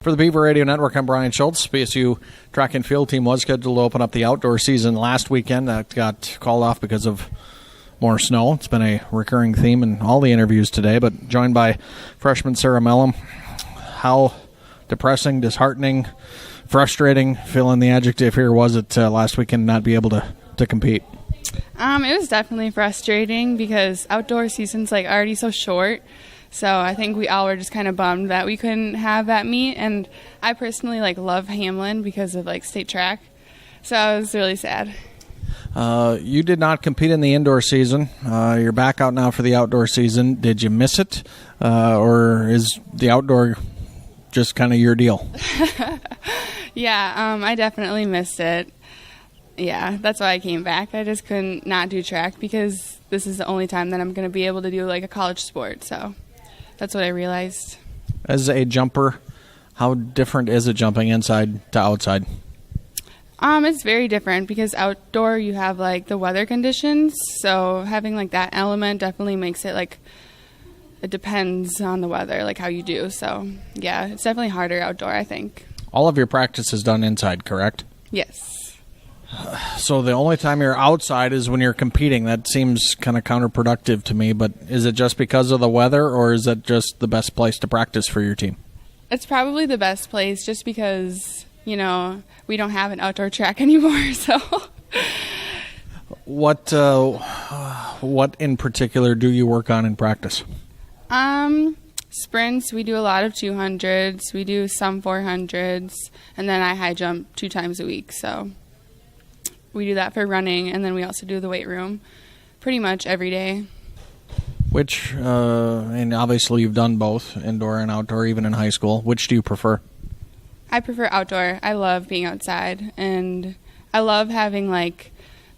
For the Beaver Radio Network, I'm Brian Schultz. BSU track and field team was scheduled to open up the outdoor season last weekend. That got called off because of more snow. It's been a recurring theme in all the interviews today, but joined by freshman Sara Melom. How depressing, disheartening, frustrating, fill in the adjective here, was it last weekend not be able to compete? It was definitely frustrating because outdoor season's already so short. So I think we all were just kind of bummed that we couldn't have that meet. And I personally love Hamlin because of state track. So I was really sad. You did not compete in the indoor season. You're back out now for the outdoor season. Did you miss it? Or is the outdoor just kind of your deal? Yeah, I definitely missed it. Yeah, that's why I came back. I just couldn't not do track because this is the only time that I'm going to be able to do a college sport. So that's what I realized. As a jumper, how different is it jumping inside to outside? It's very different because outdoor you have the weather conditions. So having that element definitely makes it it depends on the weather, how you do. So yeah, it's definitely harder outdoor, I think. All of your practice is done inside, correct? Yes. So the only time you're outside is when you're competing. That seems kind of counterproductive to me, but is it just because of the weather, or is it just the best place to practice for your team? It's probably the best place just because, we don't have an outdoor track anymore, so. What in particular do you work on in practice? Sprints, we do a lot of 200s, we do some 400s, and then I high jump 2 times a week, so. We do that for running, and then we also do the weight room pretty much every day. Which, and obviously you've done both, indoor and outdoor, even in high school. Which do you prefer? I prefer outdoor. I love being outside, and I love having,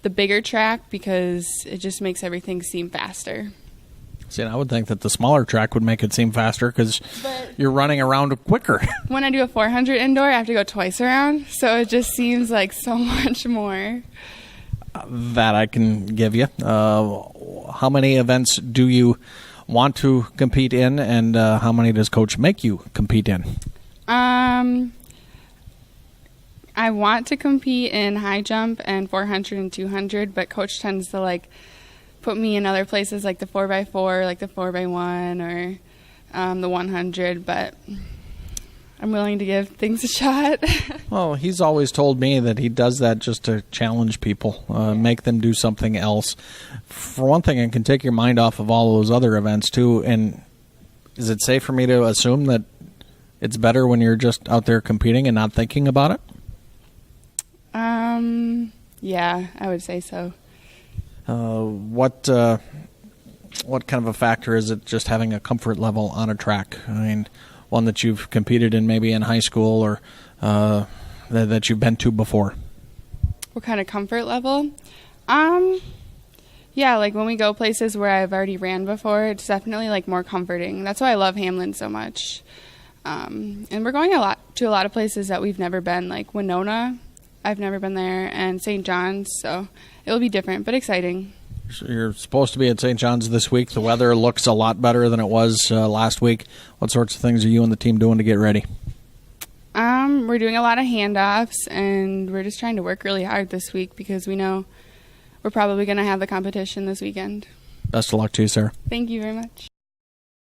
the bigger track because it just makes everything seem faster. See, I would think that the smaller track would make it seem faster because you're running around quicker. When I do a 400 indoor, I have to go twice around, so it just seems so much more. That I can give you. How many events do you want to compete in, and how many does Coach make you compete in? I want to compete in high jump and 400 and 200, but Coach tends to put me in other places like the 4x4, the 4x1, or the 100, but I'm willing to give things a shot. Well, he's always told me that he does that just to challenge people, make them do something else. For one thing, it can take your mind off of all those other events, too, and is it safe for me to assume that it's better when you're just out there competing and not thinking about it? Yeah, I would say so. What kind of a factor is it just having a comfort level on a track? I mean, one that you've competed in maybe in high school or that you've been to before? What kind of comfort level? Yeah, when we go places where I've already ran before, it's definitely more comforting. That's why I love Hamlin so much. And we're going to a lot of places that we've never been, like Winona. I've never been there, and St. John's, so it'll be different, but exciting. So you're supposed to be at St. John's this week. The weather looks a lot better than it was last week. What sorts of things are you and the team doing to get ready? We're doing a lot of handoffs, and we're just trying to work really hard this week because we know we're probably going to have the competition this weekend. Best of luck to you, Sarah. Thank you very much.